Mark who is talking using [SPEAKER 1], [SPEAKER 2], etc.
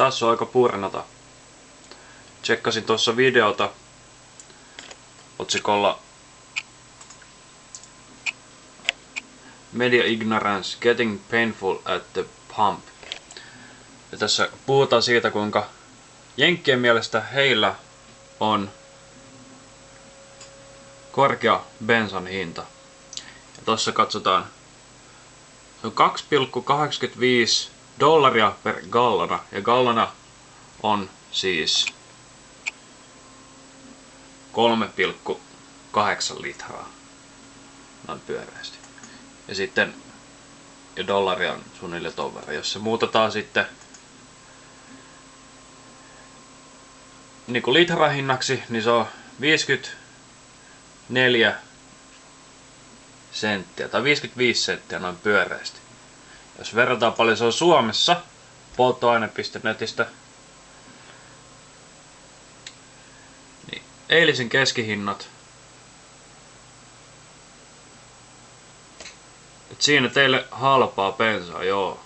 [SPEAKER 1] Tässä on aika purnata. Tsekkasin tuossa videota otsikolla Media Ignorance Getting Painful at the Pump. Ja tässä puhutaan siitä, kuinka jenkkien mielestä heillä on korkea bensan hinta. Ja tossa katsotaan, se on $2,85 per gallona. Ja gallona on siis 3,8 litraa. Noin pyöreästi. Ja sitten ja dollari on suunnilleen ton verran. Jos se muutetaan sitten niinku litrahinnaksi, niin se on 54 senttiä tai 55 senttiä noin pyöreästi. Jos verrataan paljon se on Suomessa polttoaine.netistä, niin eilisen keskihinnat. Et siinä teille halpaa bensaa, joo.